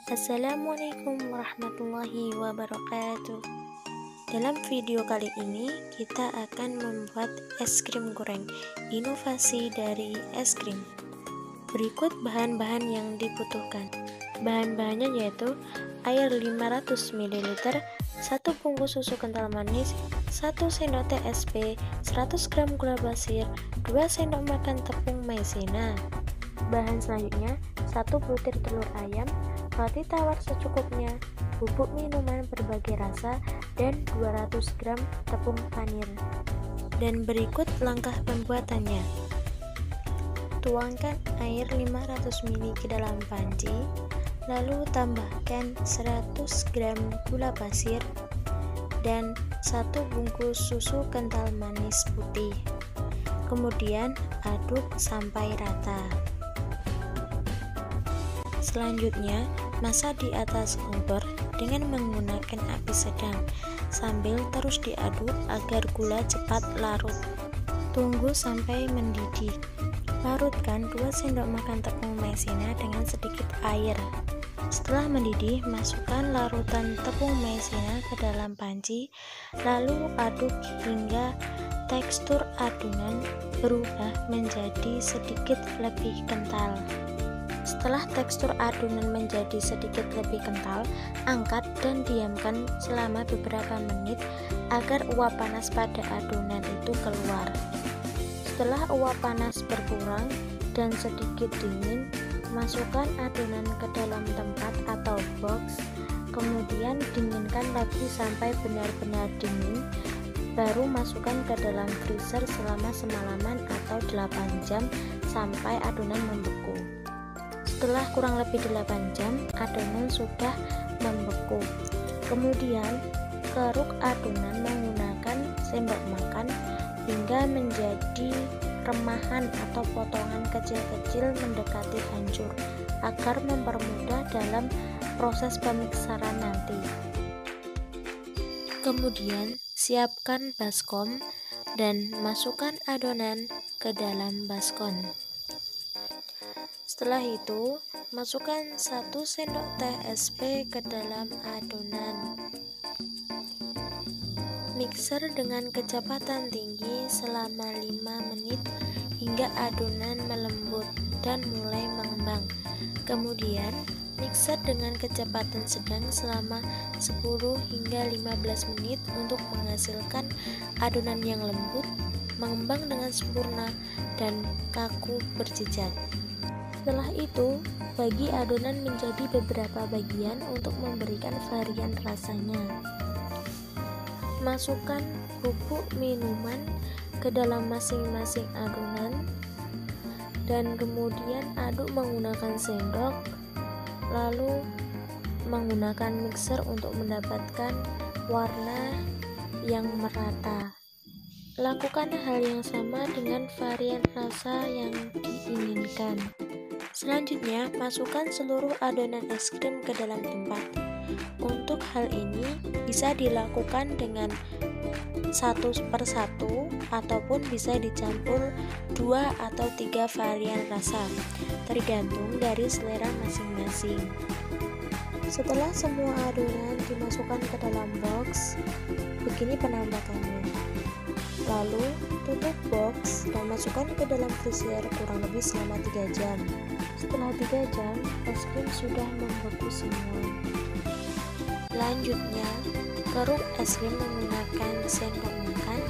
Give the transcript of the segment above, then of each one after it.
Assalamualaikum warahmatullahi wabarakatuh. Dalam video kali ini kita akan membuat es krim goreng, inovasi dari es krim. Berikut bahan-bahan yang dibutuhkan. Bahan-bahannya yaitu air 500 ml, 1 bungkus susu kental manis, 1 sendok teh SP, 100 gram gula pasir, 2 sendok makan tepung maizena. Bahan selanjutnya 1 butir telur ayam, roti tawar secukupnya, bubuk minuman berbagai rasa, dan 200 gram tepung panir. Dan berikut langkah pembuatannya. Tuangkan air 500 ml ke dalam panci, lalu tambahkan 100 gram gula pasir dan 1 bungkus susu kental manis putih. Kemudian aduk sampai rata. Selanjutnya, masak di atas kompor dengan menggunakan api sedang sambil terus diaduk agar gula cepat larut. Tunggu sampai mendidih. Larutkan 2 sendok makan tepung maizena dengan sedikit air. Setelah mendidih, masukkan larutan tepung maizena ke dalam panci, lalu aduk hingga tekstur adonan berubah menjadi sedikit lebih kental. Setelah tekstur adonan menjadi sedikit lebih kental, angkat dan diamkan selama beberapa menit agar uap panas pada adonan itu keluar. Setelah uap panas berkurang dan sedikit dingin, masukkan adonan ke dalam tempat atau box, kemudian dinginkan lagi sampai benar-benar dingin, baru masukkan ke dalam freezer selama semalaman atau 8 jam sampai adonan membeku. Setelah kurang lebih 8 jam, adonan sudah membeku. Kemudian, keruk adonan menggunakan sendok makan hingga menjadi remahan atau potongan kecil-kecil mendekati hancur, agar mempermudah dalam proses pemiksaran nanti. Kemudian, siapkan baskom dan masukkan adonan ke dalam baskom. Setelah itu, masukkan 1 sendok teh SP ke dalam adonan. Mixer dengan kecepatan tinggi selama 5 menit hingga adonan melembut dan mulai mengembang. Kemudian, mixer dengan kecepatan sedang selama 10 hingga 15 menit untuk menghasilkan adonan yang lembut, mengembang dengan sempurna, dan kaku berjejak. Setelah itu, bagi adonan menjadi beberapa bagian untuk memberikan varian rasanya. Masukkan bubuk minuman ke dalam masing-masing adonan dan kemudian aduk menggunakan sendok, lalu menggunakan mixer untuk mendapatkan warna yang merata. Lakukan hal yang sama dengan varian rasa yang diinginkan. Selanjutnya, masukkan seluruh adonan es krim ke dalam tempat. Untuk hal ini bisa dilakukan dengan 1 per 1 ataupun bisa dicampur 2 atau 3 varian rasa, tergantung dari selera masing-masing. Setelah semua adonan dimasukkan ke dalam box, begini penampakannya. Lalu tutup box dan masukkan ke dalam freezer kurang lebih selama 3 jam. Setelah 3 jam, es krim sudah membeku semua. Selanjutnya, keruk es krim menggunakan sendok makan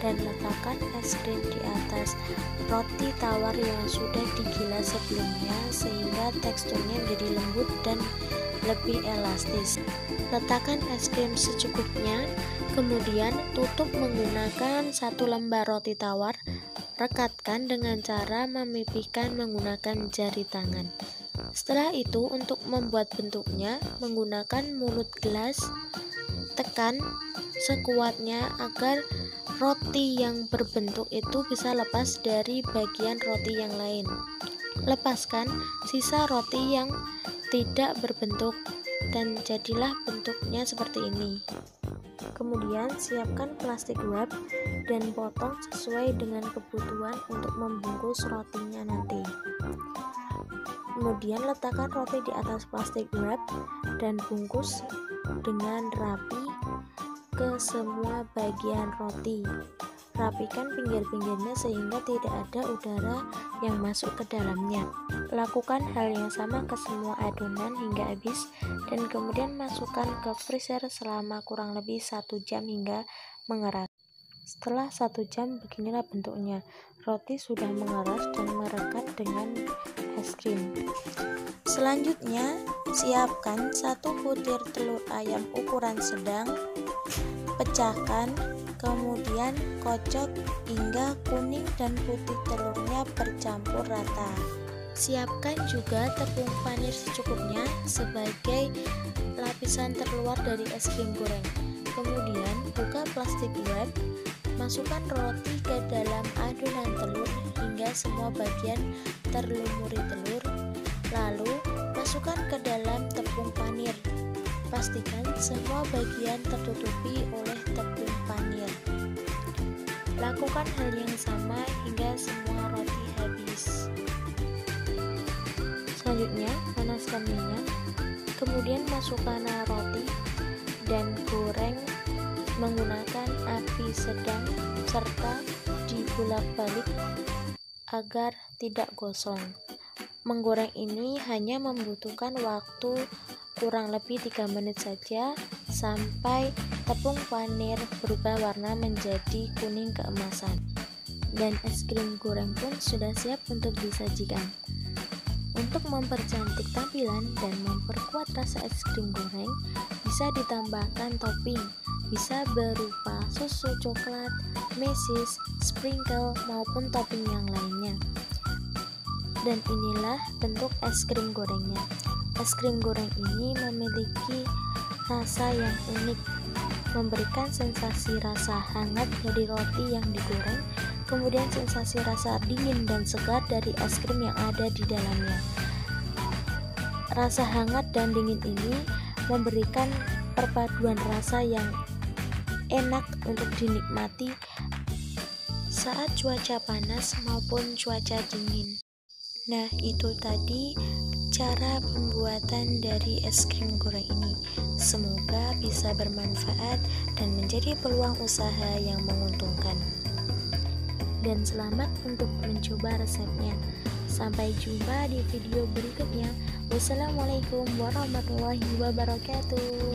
dan letakkan es krim di atas roti tawar yang sudah digilas sebelumnya sehingga teksturnya menjadi lembut dan lebih elastis. Letakkan es krim secukupnya, kemudian tutup menggunakan 1 lembar roti tawar. Rekatkan dengan cara memipihkan menggunakan jari tangan. Setelah itu, untuk membuat bentuknya menggunakan mulut gelas, tekan sekuatnya agar roti yang berbentuk itu bisa lepas dari bagian roti yang lain. Lepaskan sisa roti yang tidak berbentuk dan jadilah bentuknya seperti ini. Kemudian siapkan plastik wrap dan potong sesuai dengan kebutuhan untuk membungkus rotinya nanti. Kemudian letakkan roti di atas plastik wrap dan bungkus dengan rapi ke semua bagian roti. Rapikan pinggir-pinggirnya sehingga tidak ada udara yang masuk ke dalamnya. Lakukan hal yang sama ke semua adonan hingga habis dan kemudian masukkan ke freezer selama kurang lebih 1 jam hingga mengeras. Setelah 1 jam, beginilah bentuknya. Roti sudah mengeras dan merekat dengan es krim. Selanjutnya, siapkan 1 butir telur ayam ukuran sedang, pecahkan, kemudian kocok hingga kuning dan putih telurnya bercampur rata. Siapkan juga tepung panir secukupnya sebagai lapisan terluar dari es krim goreng. Kemudian buka plastik wrap, masukkan roti ke dalam adonan telur hingga semua bagian terlumuri telur, lalu masukkan ke dalam tepung panir. Pastikan semua bagian tertutupi oleh tepung panir. Lakukan hal yang sama hingga semua roti habis. Selanjutnya, panaskan minyak, kemudian masukkan roti dan goreng menggunakan api sedang serta dibolak-balik agar tidak gosong. Menggoreng ini hanya membutuhkan waktu kurang lebih 3 menit saja sampai tepung panir berubah warna menjadi kuning keemasan. Dan es krim goreng pun sudah siap untuk disajikan. Untuk mempercantik tampilan dan memperkuat rasa es krim goreng, bisa ditambahkan topping, bisa berupa susu coklat, mesis, sprinkle, maupun topping yang lainnya. Dan inilah bentuk es krim gorengnya. Es krim goreng ini memiliki rasa yang unik, memberikan sensasi rasa hangat dari roti yang digoreng, kemudian sensasi rasa dingin dan segar dari es krim yang ada di dalamnya. Rasa hangat dan dingin ini memberikan perpaduan rasa yang enak untuk dinikmati saat cuaca panas maupun cuaca dingin. Nah, itu tadi cara pembuatan dari es krim goreng ini. Semoga bisa bermanfaat dan menjadi peluang usaha yang menguntungkan. Dan selamat untuk mencoba resepnya. Sampai jumpa di video berikutnya. Wassalamualaikum warahmatullahi wabarakatuh.